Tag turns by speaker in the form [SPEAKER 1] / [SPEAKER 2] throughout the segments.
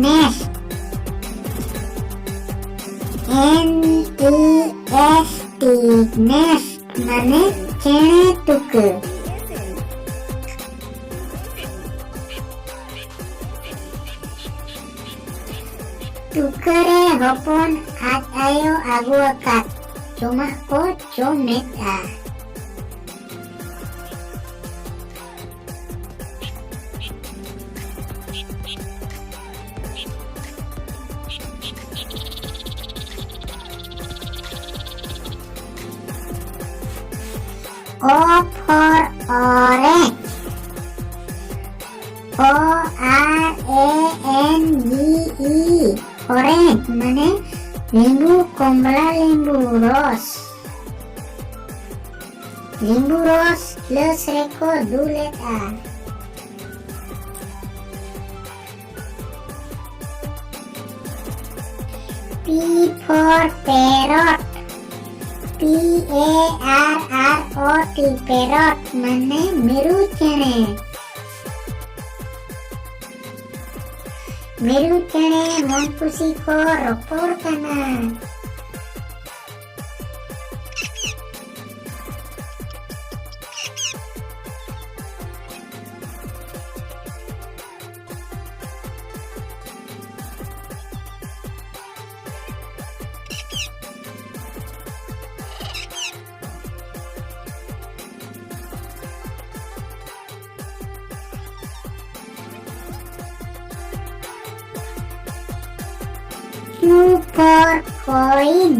[SPEAKER 1] nest. N-E-S-T nest মানে চেনে টুকু। Tukare hopon at ayo aguakat. Cuma ko cometa. O for orange. O-R-A-N-G-E orange মানে লেম্বু, কমলা লেম্বু রস। লেম্বু রস প্লাস রেখো 2 letter. P for parrot. P-A-R-R-O-T parrot মানে মেরু চেনে। मेरू चने मन खुशी को रपोड़ करना। Q for coin.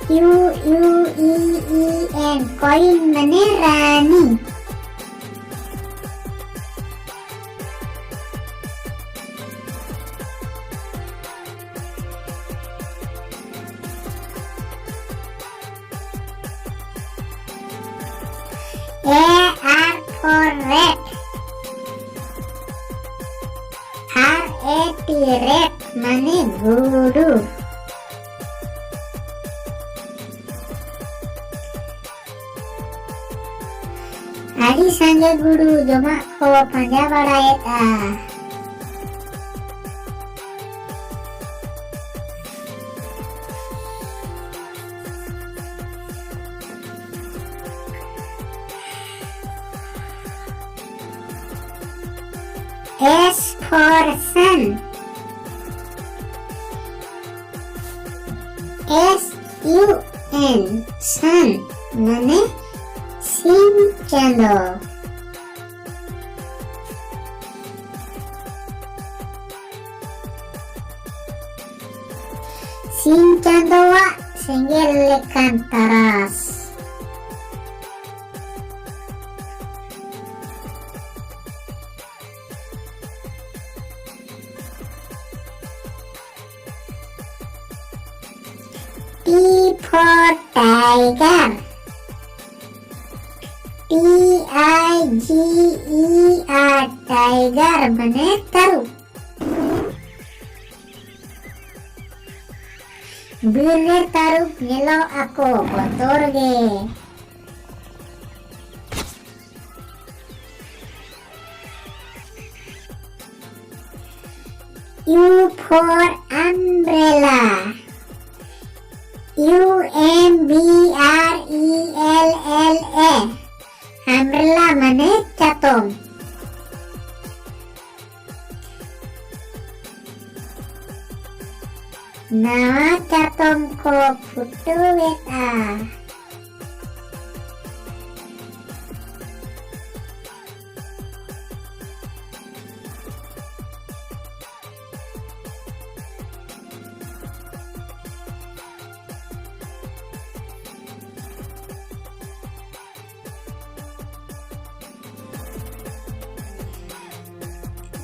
[SPEAKER 1] Q-U-E-E-N coin মানে রানী। A-R for rat. R-A-T rat মানে গুরু। Adi sange guru joma ko panja baraeta. S for sun. S-U-N sun মানে সিং চাঁদ। Sing candoa singgil lekan taras. T for tiger. T-I-G-E-R tiger মানে taru. Birger taru ngelo ako botorge. U for umbrella. U-M-B-R-E-L-L-A umbrella মানে চাতক। Nama catongko putu beta.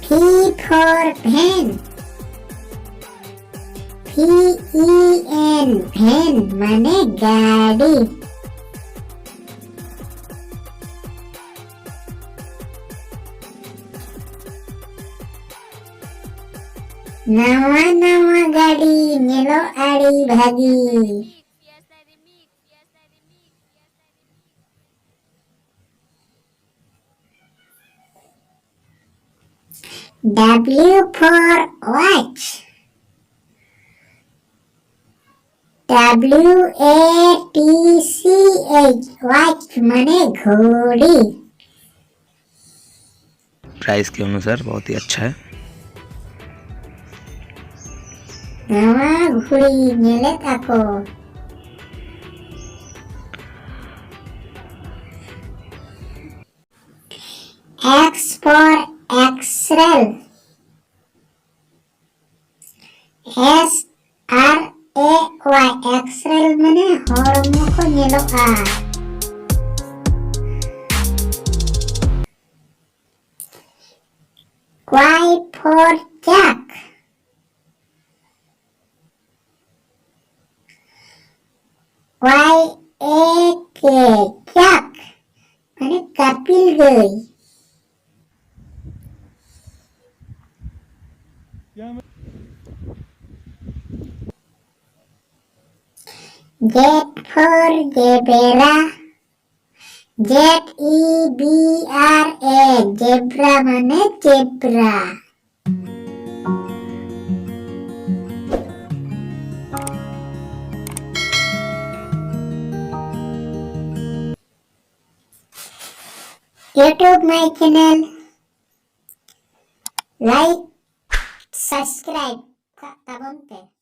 [SPEAKER 1] P for pen. P-E-N pen মানে গাড়ি। নাওয়া নাওয়া গাড়ি মেলো আড়ি ভাগি। W for watch. WATCH watch माने घड़ी।
[SPEAKER 2] प्राइस के अनुसार बहुत ही अच्छा है।
[SPEAKER 1] नवा घड़ी nyelek aku. X for X-ray. SRAY X-ray माने hormo ko nyeloka. Y for Jack. YAK Jack माने kapil gay. Z for zebra. ZEBRA zebra माने zebra. YouTube my channel, like, subscribe, tak bonte.